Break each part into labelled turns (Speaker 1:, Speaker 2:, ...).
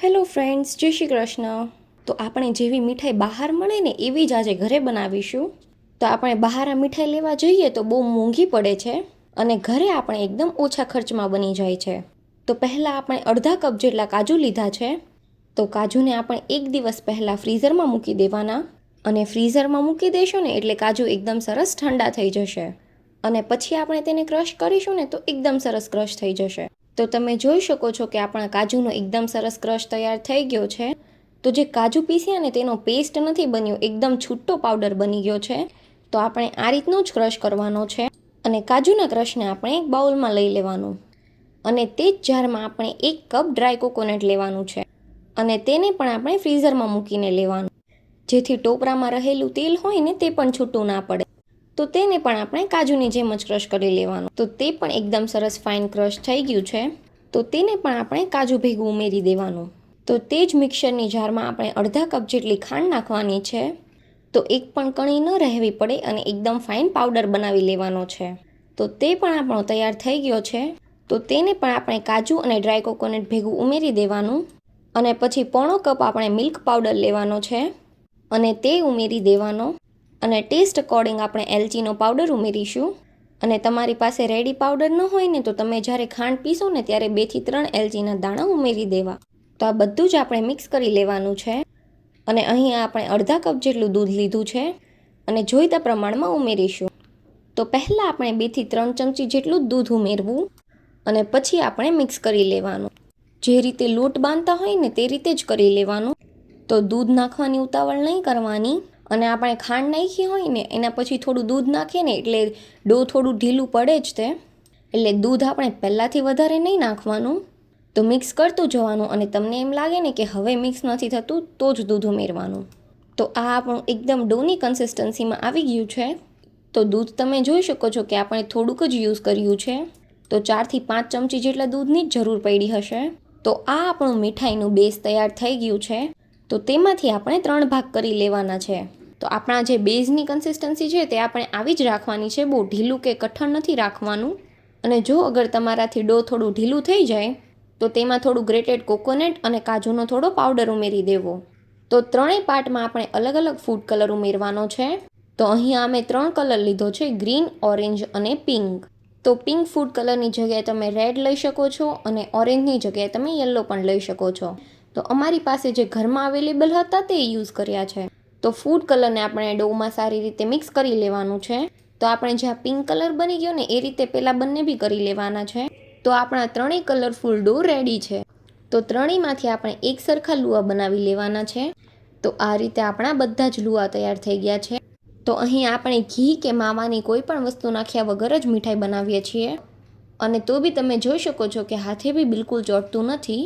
Speaker 1: Hello friends, જય શ્રી કૃષ્ણ. તો આપણે જેવી મીઠાઈ બહાર મળે ને એવી જ આજે ઘરે બનાવીશું. તો આપણે બહાર આ મીઠાઈ લેવા જઈએ તો બહુ મોંઘી પડે છે અને ઘરે આપણે એકદમ ઓછા ખર્ચમાં બની જાય છે. તો પહેલાં આપણે અડધા કપ જેટલા કાજુ લીધા છે. તો કાજુને આપણે એક દિવસ પહેલાં ફ્રીઝરમાં મૂકી દેવાના અને ફ્રીઝરમાં મૂકી દેશો ને એટલે કાજુ એકદમ સરસ ઠંડા થઈ જશે અને પછી આપણે તેને ક્રશ કરીશું ને તો એકદમ સરસ ક્રશ થઈ જશે. તો તમે જોઈ શકો છો કે આપણા કાજુનો એકદમ સરસ ક્રશ તૈયાર થઈ ગયો છે. તો જે કાજુ પીસ્યા ને તેનો પેસ્ટ નથી બન્યો, એકદમ છૂટો પાવડર બની ગયો છે. તો આપણે આ રીતનું જ ક્રશ કરવાનો છે અને કાજુના ક્રશને આપણે એક બાઉલમાં લઈ લેવાનું અને તે જ જારમાં આપણે 1 કપ ડ્રાય કોકોનટ લેવાનું છે અને તેને પણ આપણે ફ્રીઝરમાં મૂકીને લેવાનું, જેથી ટોપરામાં રહેલું તેલ હોય ને તે પણ છૂટું ના પડે. તો તેને પણ આપણે કાજુની જેમ જ ક્રશ કરી લેવાનું. તો તે પણ એકદમ સરસ ફાઇન ક્રશ થઈ ગયું છે. તો તેને પણ આપણે કાજુ ભેગું ઉમેરી દેવાનું. તો તે જ મિક્સરની જારમાં આપણે અડધા કપ જેટલી ખાંડ નાખવાની છે. તો એક પણ કણી ન રહેવી પડે અને એકદમ ફાઇન પાવડર બનાવી લેવાનો છે. તો તે પણ આપણો તૈયાર થઈ ગયો છે. તો તેને પણ આપણે કાજુ અને ડ્રાય કોકોનટ ભેગું ઉમેરી દેવાનું અને પછી પોણો કપ આપણે મિલ્ક પાવડર લેવાનો છે અને તે ઉમેરી દેવાનો અને ટેસ્ટ અકોર્ડિંગ આપણે એલચીનો પાવડર ઉમેરીશું. અને તમારી પાસે રેડી પાવડર ન હોય ને તો તમે જ્યારે ખાંડ પીશો ને ત્યારે 2 થી 3 એલચીના દાણા ઉમેરી દેવા. તો આ બધું જ આપણે મિક્સ કરી લેવાનું છે અને અહીં આપણે અડધા કપ જેટલું દૂધ લીધું છે અને જોઈતા પ્રમાણમાં ઉમેરીશું. તો પહેલાં આપણે 2 થી 3 ચમચી જેટલું દૂધ ઉમેરવું અને પછી આપણે મિક્સ કરી લેવાનું. જે રીતે લોટ બાંધતા હોય ને તે રીતે જ કરી લેવાનું. તો દૂધ નાખવાની ઉતાવળ નહીં કરવાની અને આપણે ખાંડ નાખી હોય ને એના પછી થોડું દૂધ નાખીએ ને એટલે ડો થોડું ઢીલું પડે જ તે, એટલે દૂધ આપણે પહેલાંથી વધારે નહીં નાખવાનું. તો મિક્સ કરતું જવાનું અને તમને એમ લાગે ને કે હવે મિક્સ નથી થતું તો જ દૂધ ઉમેરવાનું. તો આ આપણું એકદમ ડોની કન્સિસ્ટન્સીમાં આવી ગયું છે. તો દૂધ તમે જોઈ શકો છો કે આપણે થોડુંક જ યુઝ કર્યું છે. તો 4 થી 5 ચમચી જેટલા દૂધની જ જરૂર પડી હશે. તો આ આપણું મીઠાઈનું બેઝ તૈયાર થઈ ગયું છે. તો તેમાંથી આપણે 3 ભાગ કરી લેવાના છે. તો આપણા જે બેઝની કન્સિસ્ટન્સી છે તે આપણે આવી જ રાખવાની છે, બહુ ઢીલું કે કઠણ નથી રાખવાનું. અને જો અગર તમારાથી ડો થોડું ઢીલું થઈ જાય તો તેમાં થોડું ગ્રેટેડ કોકોનટ અને કાજુનો થોડો પાવડર ઉમેરી દેવો. તો ત્રણેય પાર્ટમાં આપણે અલગ અલગ ફૂડ કલર ઉમેરવાનો છે. તો અહીંયા અમે 3 કલર લીધો છે, ગ્રીન, ઓરેન્જ અને પિંક. તો પિંક ફૂડ કલરની જગ્યાએ તમે રેડ લઈ શકો છો અને ઓરેન્જની જગ્યાએ તમે યલો પણ લઈ શકો છો. તો અમારી પાસે જે ઘરમાં અવેલેબલ હતા તે યુઝ કર્યા છે. તો ફૂડ કલરને આપણે ડોમાં સારી રીતે મિક્સ કરી લેવાનું છે. તો આપણે જ્યાં પિંક કલર બની ગયો ને એ રીતે પહેલાં બંને બી કરી લેવાના છે. તો આપણા ત્રણેય કલરફુલ ડો રેડી છે. તો ત્રણેયમાંથી આપણે એક સરખા લુઆ બનાવી લેવાના છે. તો આ રીતે આપણા બધા જ લુઆ તૈયાર થઈ ગયા છે. તો અહીં આપણે ઘી કે માવાની કોઈ પણ વસ્તુ નાખ્યા વગર જ મીઠાઈ બનાવીએ છીએ અને તો બી તમે જોઈ શકો છો કે હાથે બી બિલકુલ ચોંટતું નથી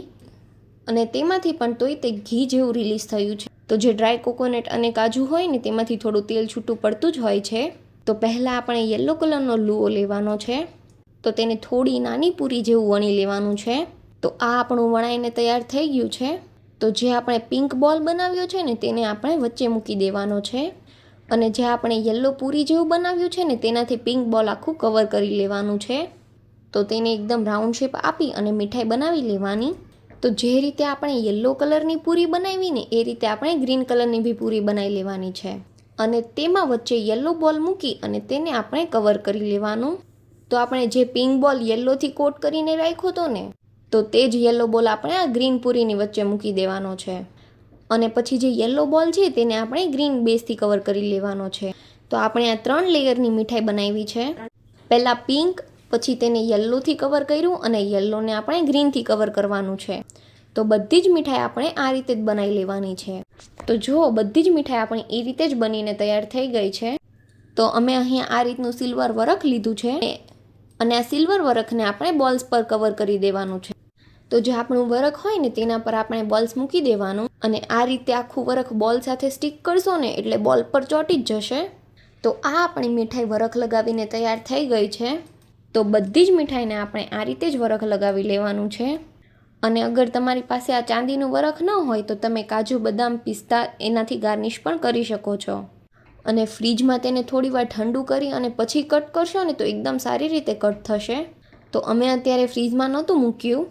Speaker 1: અને તેમાંથી પણ તોય તે ઘી જેવું રિલીઝ થયું છે. તો જે ડ્રાય કોકોનટ અને કાજુ હોય ને તેમાંથી થોડું તેલ છૂટું પડતું જ હોય છે. તો પહેલાં આપણે યલો કલરનો લુઓ લેવાનો છે. તો તેને થોડી નાની પૂરી જેવું વણી લેવાનું છે. તો આ આપણું વણાઈને તૈયાર થઈ ગયું છે. તો જે આપણે પિંક બોલ બનાવ્યો છે ને તેને આપણે વચ્ચે મૂકી દેવાનો છે અને જે આપણે યલો પૂરી જેવું બનાવ્યું છે ને તેનાથી પિંક બોલ આખું કવર કરી લેવાનું છે. તો તેને એકદમ રાઉન્ડ શેપ આપી અને મીઠાઈ બનાવી લેવાની. તો જે રીતે આપણે યલો કલરની પૂરી બનાવી ને એ રીતે આપણે ગ્રીન કલરની બી પૂરી બનાવી લેવાની છે અને તેમાં વચ્ચે યલો બોલ મૂકી અને તેને આપણે કવર કરી લેવાનું. તો આપણે જે પિંક બોલ યલોથી કોટ કરીને રાખ્યો હતો ને તો તે જ યલો બોલ આપણે આ ગ્રીન પૂરીની વચ્ચે મૂકી દેવાનો છે અને પછી જે યલો બોલ છે તેને આપણે ગ્રીન બેઝથી કવર કરી લેવાનો છે. તો આપણે આ 3 લેયરની મીઠાઈ બનાવી છે. પહેલાં પિંક, પછી તેને યલોથી કવર કર્યું અને યલોને આપણે ગ્રીનથી કવર કરવાનું છે. તો બધી જ મીઠાઈ આપણે આ રીતે જ બનાવી લેવાની છે. તો જુઓ, બધી જ મીઠાઈ આપણી એ રીતે જ બનીને તૈયાર થઈ ગઈ છે. તો અમે અહીંયા આ રીતનું સિલ્વર વરખ લીધું છે અને આ સિલ્વર વરખને આપણે બોલ્સ પર કવર કરી દેવાનું છે. તો જે આપણું વરખ હોય ને તેના પર આપણે બોલ્સ મૂકી દેવાનું અને આ રીતે આખું વરખ બોલ સાથે સ્ટીક કરશો ને એટલે બોલ પર ચોંટી જ જશે. તો આ આપણી મીઠાઈ વરખ લગાવીને તૈયાર થઈ ગઈ છે. તો બધી જ મીઠાઈને આપણે આ રીતે જ વરખ લગાવી લેવાનું છે અને અગર તમારી પાસે આ ચાંદીનું વરખ ન હોય તો તમે કાજુ, બદામ, પિસ્તા એનાથી ગાર્નિશ પણ કરી શકો છો અને ફ્રીજમાં તેને થોડી વાર ઠંડુ કરી અને પછી કટ કરશો ને તો એકદમ સારી રીતે કટ થશે. તો અમે અત્યારે ફ્રીજમાં નહોતું મૂક્યું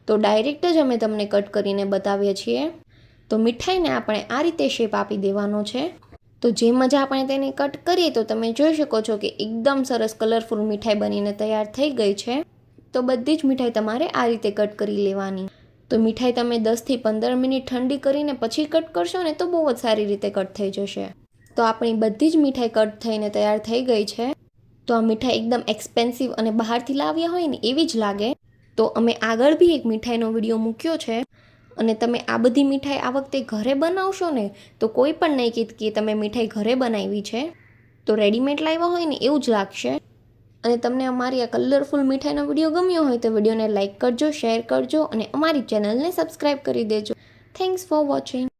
Speaker 1: તો ડાયરેક્ટ જ અમે તમને કટ કરીને બતાવીએ છીએ. તો મીઠાઈને આપણે આ રીતે શેપ આપી દેવાનો છે. તો જે મજા આપણે તેને કટ કરીએ તો તમે જોઈ શકો છો કે એકદમ સરસ કલરફુલ મીઠાઈ બનીને તૈયાર થઈ ગઈ છે. તો બધી જ મીઠાઈ તમારે આ રીતે કટ કરી લેવાની. તો મીઠાઈ તમે 10થી 15 મિનિટ ઠંડી કરીને પછી કટ કરશો ને તો બહુ જ સારી રીતે કટ થઈ જશે. તો આપણી બધી જ મીઠાઈ કટ થઈને તૈયાર થઈ ગઈ છે. તો આ મીઠાઈ એકદમ એક્સપેન્સિવ અને બહારથી લાવ્યા હોય ને એવી જ લાગે. તો અમે આગળ બી એક મીઠાઈનો વિડીયો મૂક્યો છે અને તમે આ બધી મીઠાઈ આ વખતે ઘરે બનાવશો ને તો કોઈ પણ નહીં કીધું કે તમે મીઠાઈ ઘરે બનાવી છે. તો રેડીમેડ લાવ્યા હોય ને એવું જ લાગશે. અને તમને અમારી આ કલરફુલ મીઠાઈનો વિડીયો ગમ્યો હોય તો વિડીયોને લાઇક કરજો, શેર કરજો અને અમારી ચેનલને સબસ્ક્રાઈબ કરી દેજો. Thanks for watching.